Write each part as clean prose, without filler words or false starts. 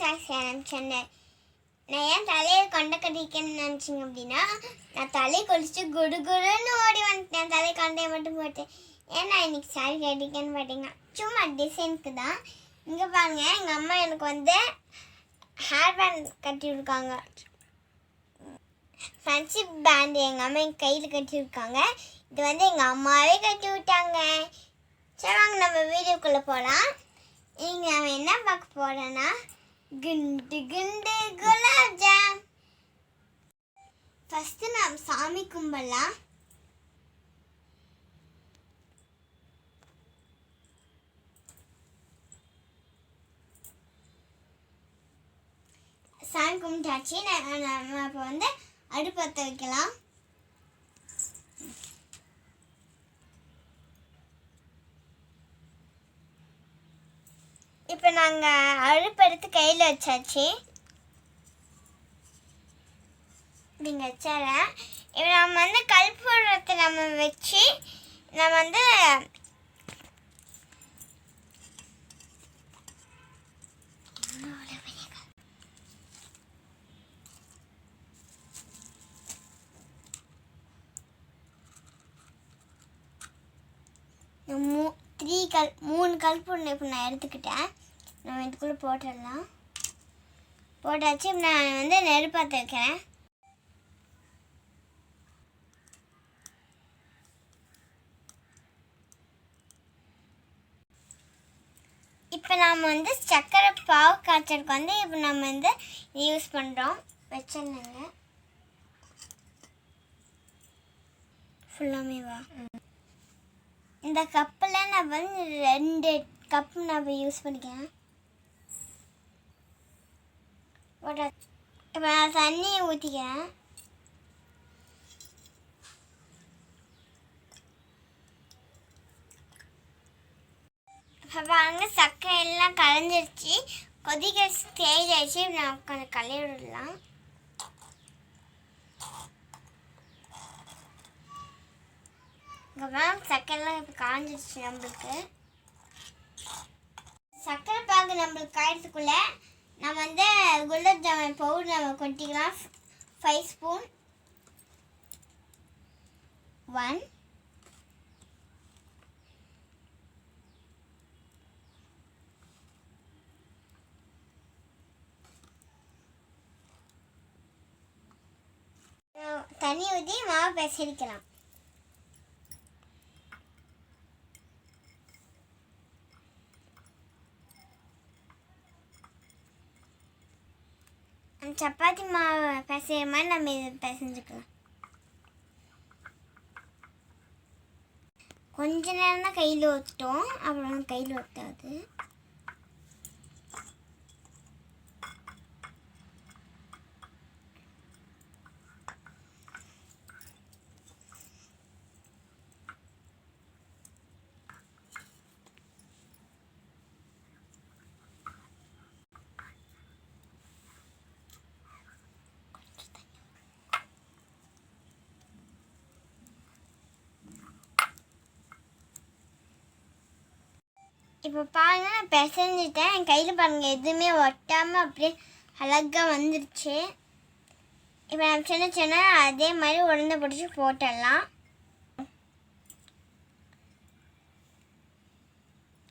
சொன்னேன். நான் ஏன் தலையை கொண்டை கட்டிக்கன்னு நினச்சிங்க அப்படின்னா, நான் தலை குளிச்சுட்டு குடுகுடுன்னு ஓடி வந்துட்டேன். தலை கொண்டையை மட்டும் போட்டேன். ஏன்னா இன்னைக்கு சாரி கட்டிக்கன்னு பார்த்தீங்கன்னா சும்மா டிசைனுக்கு தான். இங்கே பாருங்க, எங்கள் அம்மா எனக்கு வந்து ஹேர் பேண்ட் கட்டி விடுக்காங்க. ஃப்ரெண்ட்ஷிப் பேண்ட் எங்கள் அம்மா எங்கள் கையில் கட்டியிருக்காங்க. இது வந்து எங்கள் அம்மாவே கட்டி விட்டாங்க. சரி வாங்க நம்ம வீடியோக்குள்ளே போகலாம். இங்கே நம்ம என்ன பார்க்க போகிறோன்னா, குண்டு குண்டு குலாப்ஜாம். ஃபஸ்ட்டு நாம் சாமி கும்பிடலாம். சாமி கும்பிட்டாச்சு. நம்ம இப்போ வந்து அடுப்பு பற்ற வைக்கலாம். இப்போ நாங்கள் அடுப்பு எடுத்து கையில் வச்சாச்சு. இப்படிங்க வச்சிடறேன். இப்போ நம்ம வந்து கற்பூரத்தை நம்ம வச்சு நம்ம வந்து மூணு கற்பூரம் இப்போ நான் எடுத்துக்கிட்டேன். நம்ம இதுக்குள்ளே போட்டுடலாம். போட்டாச்சு. நான் வந்து நெருப்பாத்த வைக்கிறேன். இப்போ நாம் வந்து சர்க்கரை பாவு காய்ச்சலுக்கு வந்து இப்போ நம்ம வந்து யூஸ் பண்ணுறோம். வச்சிடணுங்க ஃபுல்லாமே வா. இந்த கப்பில் நான் வந்து 2 கப்பு நான் யூஸ் பண்ணிக்கிறேன். இப்போ நான் தண்ணியை ஊற்றிக்கிறேன். இப்போ பாருங்க, சர்க்கரை எல்லாம் கலைஞ்சிருச்சு. கொதிக்க ஸ்டேஜ் ஆயிடுச்சு. நான் கொஞ்சம் கலைய விடலாம். சர்க்கரைலாம் இப்போ காஞ்சிருச்சு. நம்மளுக்கு சர்க்கரை பாகு நம்மளுக்கு காயறதுக்குள்ள நம்ம வந்து குலாப்ஜாமுன் பவுடர் நம்ம கொட்டிக்கலாம். 5 ஸ்பூன். 1 தண்ணி ஊற்றி மாவு பிசைக்கலாம். சப்பாத்தி மாவு பிசைகிற மாதிரி நம்ம இதை பிசைஞ்சுக்கலாம். கொஞ்ச நேரம் தான் கையில் ஊற்றிட்டோம், அப்புறம் கையில் ஊற்றாது. இப்போ பாருங்கள், நான் பிசைஞ்சிட்டேன். என் கையில் பாருங்கள், எதுவுமே ஒட்டாமல் அப்படியே அழகாக வந்துருச்சு. இப்போ நம்ம சின்ன சின்ன அதே மாதிரி உருண்டை பிடிச்சி போட்டுடலாம்.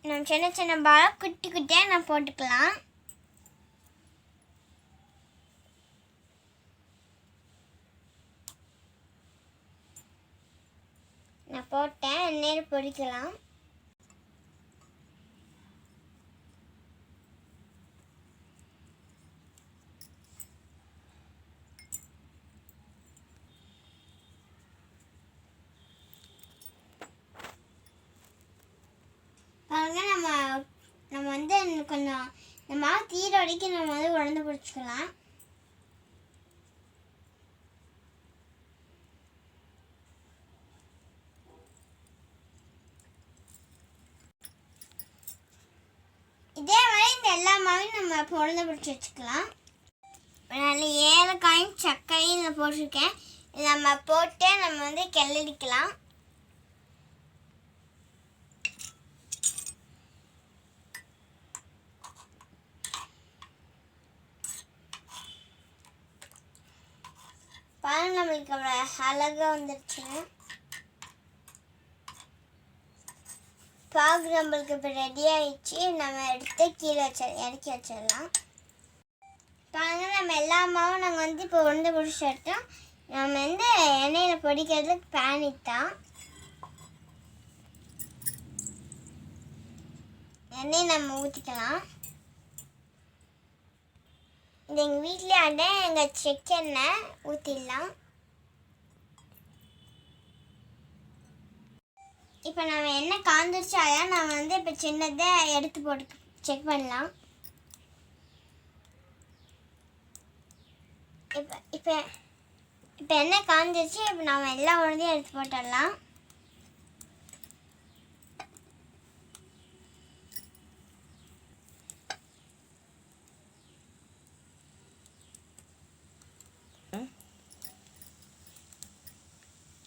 நம்ம சின்ன சின்ன பாலம் குட்டி குட்டியாக நான் போட்டுக்கலாம். நான் போட்டேன். எண்ணெயில் பொரிக்கலாம். பாருங்க, நம்ம வந்து கொஞ்சம் இந்த மாவு தீர வரைக்கும் நம்ம வந்து உடந்து பிடிச்சிக்கலாம். இதே மாதிரி இந்த எல்லா மாவையும் நம்ம உடந்து பிடிச்சி வச்சுக்கலாம். நல்ல ஏலக்காயும் சர்க்கரையும் இதில் போட்டிருக்கேன். இதை நம்ம போட்டு நம்ம வந்து கிளறிக்கலாம். பாருங்க நம்மளுக்கு அவ்வளோ அழகாக வந்துருச்சுங்க. பாகு நம்மளுக்கு இப்போ ரெடி ஆயிடுச்சு. நம்ம எடுத்து கீழே இறக்கி வச்சிடலாம். பாருங்க நம்ம எல்லா மாவும் நாங்கள் வந்து இப்போ உருண்டை பிடிச்சி எடுத்தோம். நம்ம வந்து எண்ணெயில் பொடிக்கிறதுக்கு பேன் இட்டான் எண்ணெய் நம்ம ஊற்றிக்கலாம். இது எங்கள் வீட்டிலே அடை எங்கள் செக்கெண்ணெய் ஊற்றிடலாம். இப்போ நம்ம எண்ணெய் காந்துருச்சு. அதான் நம்ம வந்து இப்போ சின்னதை எடுத்து போட்டு செக் பண்ணலாம். இப்போ எண்ணெய் காந்துருச்சு. இப்போ நம்ம எல்லா உருண்டையும் எடுத்து போட்டுடலாம்.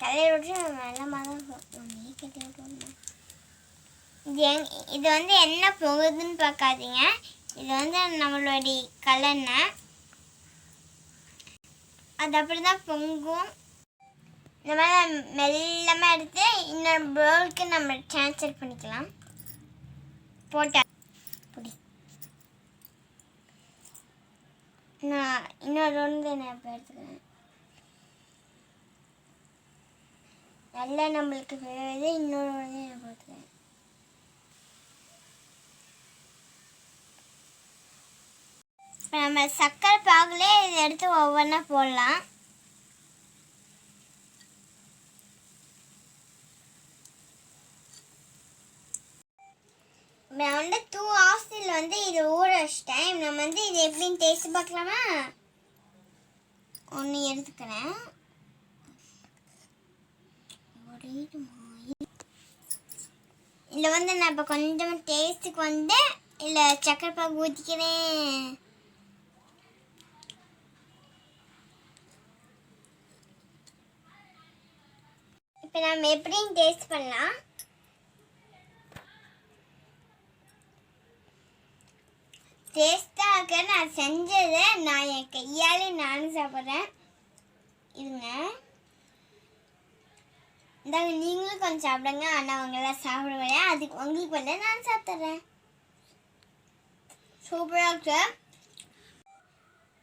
கலையை விட்டு நம்ம எல்லாம் இது வந்து என்ன போகுதுன்னு பார்க்காதீங்க. இது வந்து நம்மளுடைய கலெண்ணெய். அது அப்படி தான் பொங்கும். இந்த மாதிரி மெல்லமாக எடுத்து இன்னொரு பவுலுக்கு நம்ம ட்ரான்ஸ்ஃபர் பண்ணிக்கலாம். போட்டா பொடி நான் இன்னொரு ஒன்று நான் இப்போ எடுத்துக்கிறேன். நல்லா நம்மளுக்கு வேறு இன்னொரு ஒன்று நான் போட்டுக்கிறேன். இப்போ நம்ம சக்கரை பாகுலே இதை எடுத்து ஒவ்வொன்றா போடலாம். நான் வந்து 2 hours வந்து இதை ஊற வச்சிட்டேன். நம்ம வந்து இது எப்படின்னு டேஸ்ட் பார்க்கலாமா? ஒன்று எடுத்துக்கிறேன். இதில் வந்து நான் இப்போ கொஞ்சம் டேஸ்ட்டுக்கு வந்து இல்லை சக்கரை பாகு ஊற்றிக்கிறேன். இப்போ நம்ம எப்படின்னு டேஸ்ட் பண்ணலாம். டேஸ்ட்டாக இருக்க நான் செஞ்சதை நான் என் கையாலே நானும் சாப்பிட்றேன். இருங்க, இந்தாங்க நீங்களும் கொஞ்சம் சாப்பிடுங்க. ஆனால் அவங்களாம் சாப்பிடுவேன். அதுக்கு உங்களுக்கு வந்து நான் சாப்பிட்றேன். சூப்பராக இருக்கு.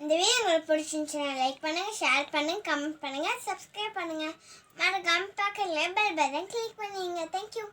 இந்த வீடியோ உங்களுக்கு பிடிச்சிருந்துச்சுன்னா லைக் பண்ணுங்கள், ஷேர் பண்ணுங்கள், கமெண்ட் பண்ணுங்கள், சப்ஸ்கிரைப் பண்ணுங்கள். மறக்காம பக்கத்தில் பெல் பட்டன் கிளிக் பண்ணுவீங்க. தேங்க்யூ.